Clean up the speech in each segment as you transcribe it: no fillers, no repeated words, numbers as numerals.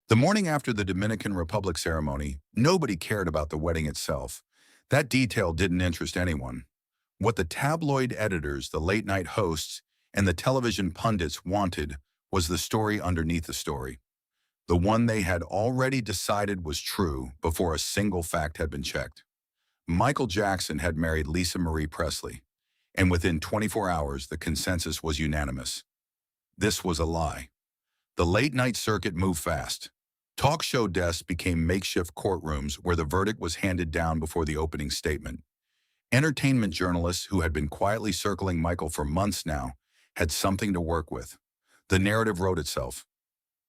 The morning after the Dominican Republic ceremony, nobody cared about the wedding itself. That detail didn't interest anyone. What the tabloid editors, the late-night hosts, and the television pundits wanted was the story underneath the story. The one they had already decided was true before a single fact had been checked. Michael Jackson had married Lisa Marie Presley, and within 24 hours the consensus was unanimous. This was a lie. The late-night circuit moved fast. Talk show desks became makeshift courtrooms where the verdict was handed down before the opening statement. Entertainment journalists who had been quietly circling Michael for months now had something to work with. The narrative wrote itself.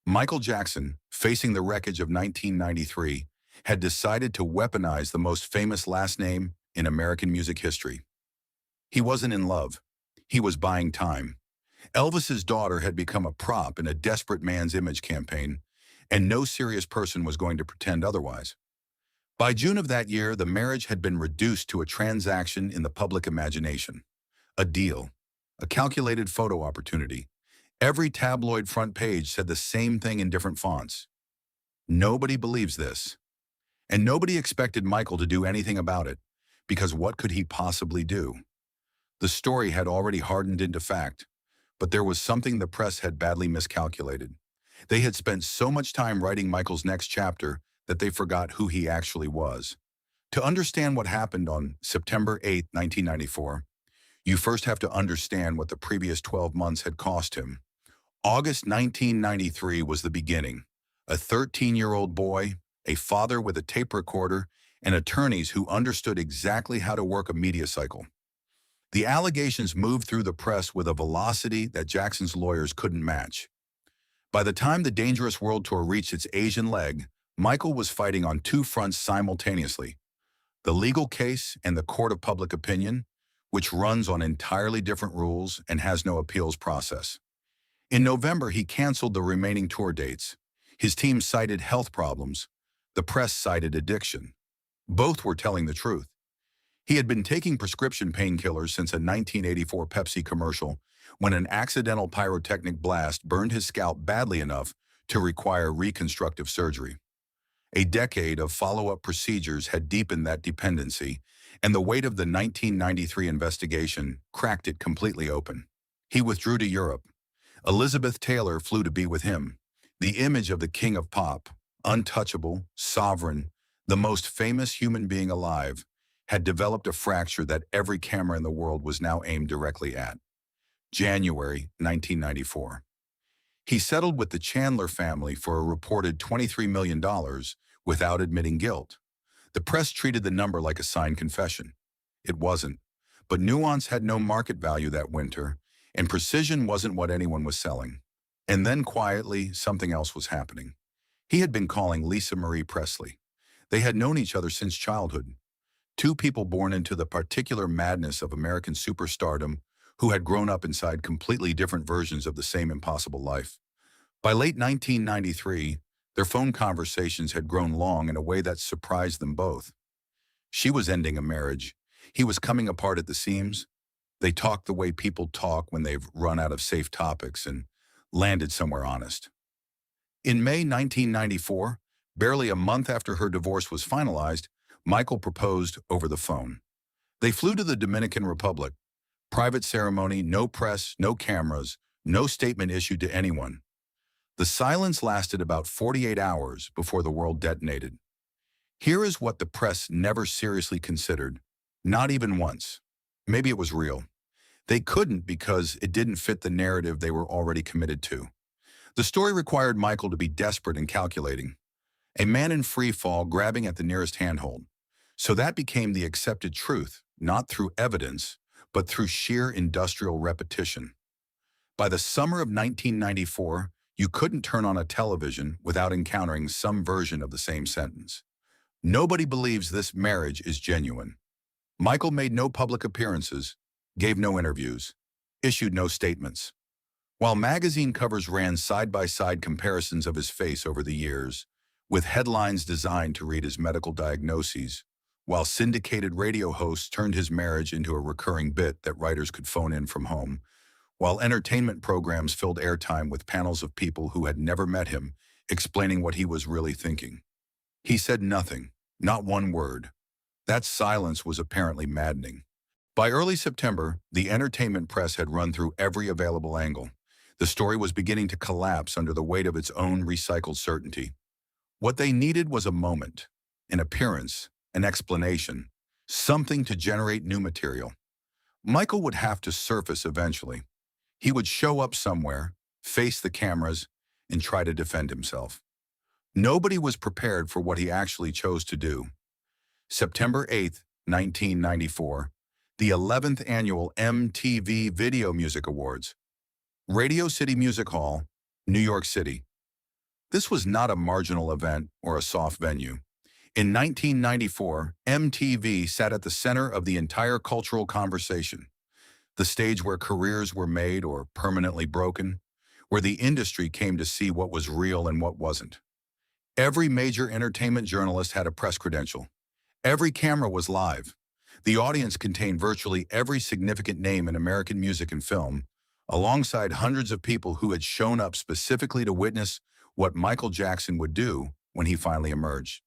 Michael Jackson, facing the wreckage of 1993, had decided to weaponize the most famous last name in American music history. He wasn't in love. He was buying time. Elvis's daughter had become a prop in a desperate man's image campaign, and no serious person was going to pretend otherwise. By June of that year, the marriage had been reduced to a transaction in the public imagination. A deal. A calculated photo opportunity. Every tabloid front page said the same thing in different fonts. Nobody believes this. And nobody expected Michael to do anything about it, because what could he possibly do? The story had already hardened into fact, but there was something the press had badly miscalculated. They had spent so much time writing Michael's next chapter that they forgot who he actually was. To understand what happened on September 8, 1994, you first have to understand what the previous 12 months had cost him. August 1993 was the beginning. A 13-year-old boy, a father with a tape recorder, and attorneys who understood exactly how to work a media cycle. The allegations moved through the press with a velocity that Jackson's lawyers couldn't match. By the time the Dangerous World Tour reached its Asian leg, Michael was fighting on two fronts simultaneously: the legal case and the court of public opinion, which runs on entirely different rules and has no appeals process. In November, he canceled the remaining tour dates. His team cited health problems. The press cited addiction. Both were telling the truth. He had been taking prescription painkillers since a 1984 Pepsi commercial when an accidental pyrotechnic blast burned his scalp badly enough to require reconstructive surgery. A decade of follow-up procedures had deepened that dependency, and the weight of the 1993 investigation cracked it completely open. He withdrew to Europe. Elizabeth Taylor flew to be with him. The image of the king of pop, untouchable, sovereign, the most famous human being alive, had developed a fracture that every camera in the world was now aimed directly at. January 1994. He settled with the Chandler family for a reported $23 million without admitting guilt. The press treated the number like a signed confession. It wasn't. But nuance had no market value that winter, and precision wasn't what anyone was selling. And then quietly, something else was happening. He had been calling Lisa Marie Presley. They had known each other since childhood. Two people born into the particular madness of American superstardom who had grown up inside completely different versions of the same impossible life. By late 1993, their phone conversations had grown long in a way that surprised them both. She was ending a marriage. He was coming apart at the seams. They talked the way people talk when they've run out of safe topics and landed somewhere honest. In May 1994, barely a month after her divorce was finalized, Michael proposed over the phone. They flew to the Dominican Republic. Private ceremony, no press, no cameras, no statement issued to anyone. The silence lasted about 48 hours before the world detonated. Here is what the press never seriously considered, not even once. Maybe it was real. They couldn't because it didn't fit the narrative they were already committed to. The story required Michael to be desperate and calculating. A man in free fall grabbing at the nearest handhold. So that became the accepted truth, not through evidence, but through sheer industrial repetition. By the summer of 1994, you couldn't turn on a television without encountering some version of the same sentence. Nobody believes this marriage is genuine. Michael made no public appearances, gave no interviews, issued no statements. While magazine covers ran side-by-side comparisons of his face over the years, with headlines designed to read his medical diagnoses, while syndicated radio hosts turned his marriage into a recurring bit that writers could phone in from home, while entertainment programs filled airtime with panels of people who had never met him, explaining what he was really thinking. He said nothing, not one word. That silence was apparently maddening. By early September, the entertainment press had run through every available angle. The story was beginning to collapse under the weight of its own recycled certainty. What they needed was a moment, an appearance, an explanation, something to generate new material. Michael would have to surface eventually. He would show up somewhere, face the cameras, and try to defend himself. Nobody was prepared for what he actually chose to do. September 8, 1994, the 11th annual MTV Video Music Awards. Radio City Music Hall, New York City. This was not a marginal event or a soft venue. In 1994, MTV sat at the center of the entire cultural conversation, the stage where careers were made or permanently broken, where the industry came to see what was real and what wasn't. Every major entertainment journalist had a press credential. Every camera was live. The audience contained virtually every significant name in American music and film, alongside hundreds of people who had shown up specifically to witness what Michael Jackson would do when he finally emerged.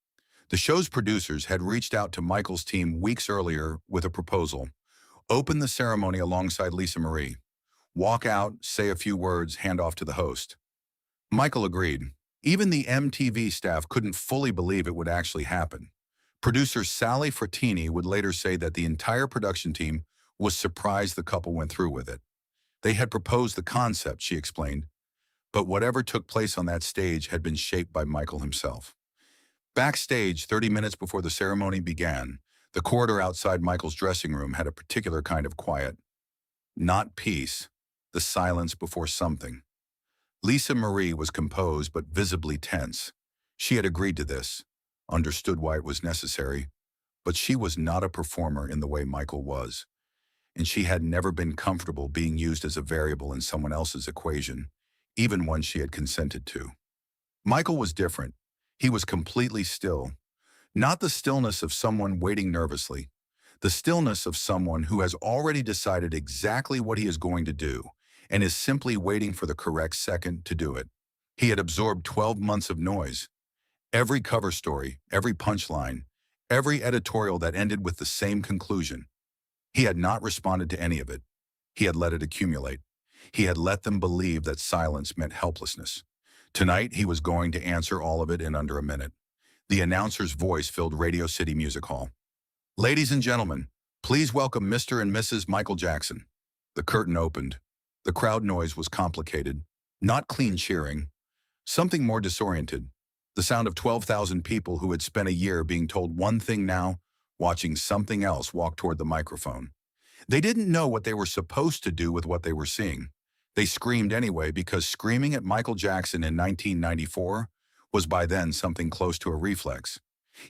The show's producers had reached out to Michael's team weeks earlier with a proposal: open the ceremony alongside Lisa Marie. Walk out, say a few words, hand off to the host. Michael agreed. Even the MTV staff couldn't fully believe it would actually happen. Producer Sally Frattini would later say that the entire production team was surprised the couple went through with it. They had proposed the concept, she explained, but whatever took place on that stage had been shaped by Michael himself. Backstage, 30 minutes before the ceremony began, the corridor outside Michael's dressing room had a particular kind of quiet. Not peace, the silence before something. Lisa Marie was composed but visibly tense. She had agreed to this, understood why it was necessary, but she was not a performer in the way Michael was, and she had never been comfortable being used as a variable in someone else's equation, even one she had consented to. Michael was different. He was completely still, not the stillness of someone waiting nervously, the stillness of someone who has already decided exactly what he is going to do and is simply waiting for the correct second to do it. He had absorbed 12 months of noise. Every cover story, every punchline, every editorial that ended with the same conclusion. He had not responded to any of it. He had let it accumulate. He had let them believe that silence meant helplessness. Tonight, he was going to answer all of it in under a minute. The announcer's voice filled Radio City Music Hall. Ladies and gentlemen, please welcome Mr. and Mrs. Michael Jackson. The curtain opened. The crowd noise was complicated, not clean cheering, something more disoriented. The sound of 12,000 people who had spent a year being told one thing now, watching something else walk toward the microphone. They didn't know what they were supposed to do with what they were seeing. They screamed anyway because screaming at Michael Jackson in 1994 was by then something close to a reflex.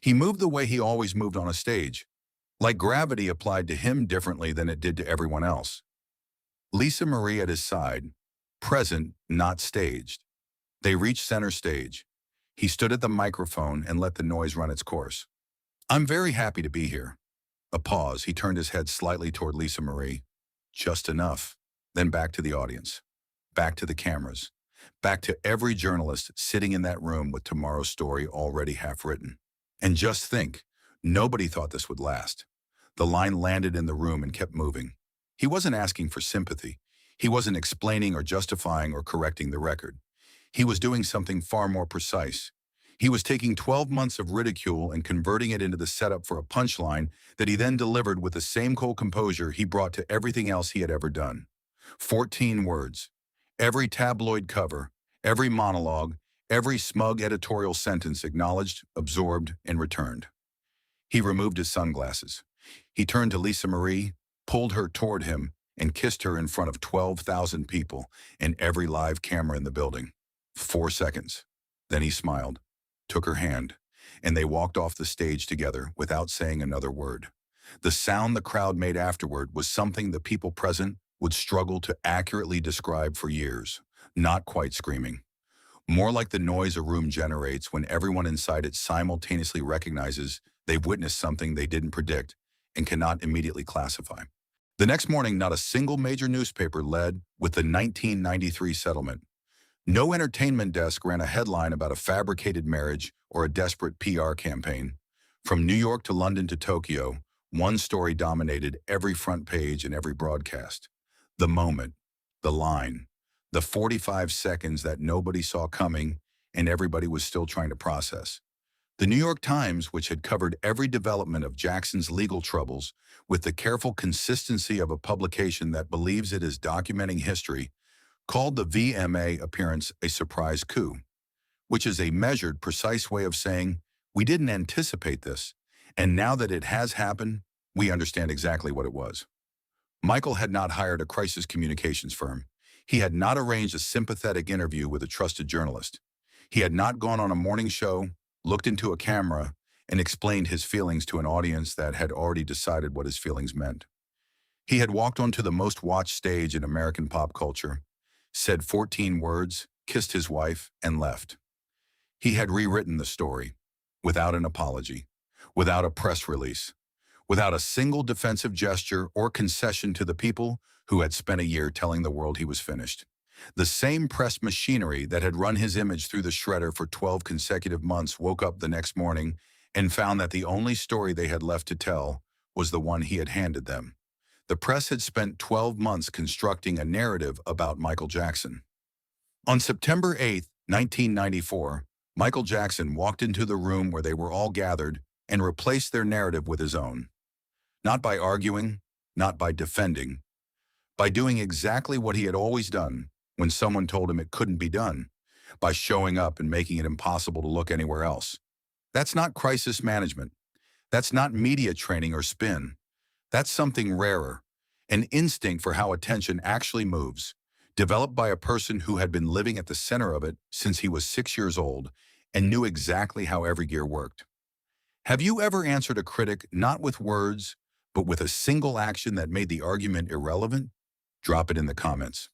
He moved the way he always moved on a stage, like gravity applied to him differently than it did to everyone else. Lisa Marie at his side, present, not staged. They reached center stage. He stood at the microphone and let the noise run its course. I'm very happy to be here. A pause. He turned his head slightly toward Lisa Marie. Just enough. Then back to the audience. Back to the cameras. Back to every journalist sitting in that room with tomorrow's story already half written. And just think, nobody thought this would last. The line landed in the room and kept moving. He wasn't asking for sympathy. He wasn't explaining or justifying or correcting the record. He was doing something far more precise. He was taking 12 months of ridicule and converting it into the setup for a punchline that he then delivered with the same cold composure he brought to everything else he had ever done. 14 words. Every tabloid cover, every monologue, every smug editorial sentence acknowledged, absorbed, and returned. He removed his sunglasses. He turned to Lisa Marie, pulled her toward him, and kissed her in front of 12,000 people and every live camera in the building. 4 seconds. Then he smiled, took her hand, and they walked off the stage together without saying another word. The sound the crowd made afterward was something the people present would struggle to accurately describe for years, not quite screaming. More like the noise a room generates when everyone inside it simultaneously recognizes they've witnessed something they didn't predict and cannot immediately classify. The next morning, not a single major newspaper led with the 1993 settlement. No entertainment desk ran a headline about a fabricated marriage or a desperate PR campaign. From New York to London to Tokyo, one story dominated every front page and every broadcast. The moment, the line, the 45 seconds that nobody saw coming and everybody was still trying to process. The New York Times, which had covered every development of Jackson's legal troubles with the careful consistency of a publication that believes it is documenting history, called the VMA appearance a surprise coup, which is a measured, precise way of saying, we didn't anticipate this, and now that it has happened, we understand exactly what it was. Michael had not hired a crisis communications firm. He had not arranged a sympathetic interview with a trusted journalist. He had not gone on a morning show, looked into a camera, and explained his feelings to an audience that had already decided what his feelings meant. He had walked onto the most watched stage in American pop culture, said 14 words, kissed his wife, and left. He had rewritten the story, without an apology, without a press release, without a single defensive gesture or concession to the people who had spent a year telling the world he was finished. The same press machinery that had run his image through the shredder for 12 consecutive months woke up the next morning and found that the only story they had left to tell was the one he had handed them. The press had spent 12 months constructing a narrative about Michael Jackson. On September 8, 1994, Michael Jackson walked into the room where they were all gathered and replaced their narrative with his own. Not by arguing, not by defending, by doing exactly what he had always done when someone told him it couldn't be done, by showing up and making it impossible to look anywhere else. That's not crisis management. That's not media training or spin. That's something rarer, an instinct for how attention actually moves, developed by a person who had been living at the center of it since he was 6 years old and knew exactly how every gear worked. Have you ever answered a critic not with words, but with a single action that made the argument irrelevant? Drop it in the comments.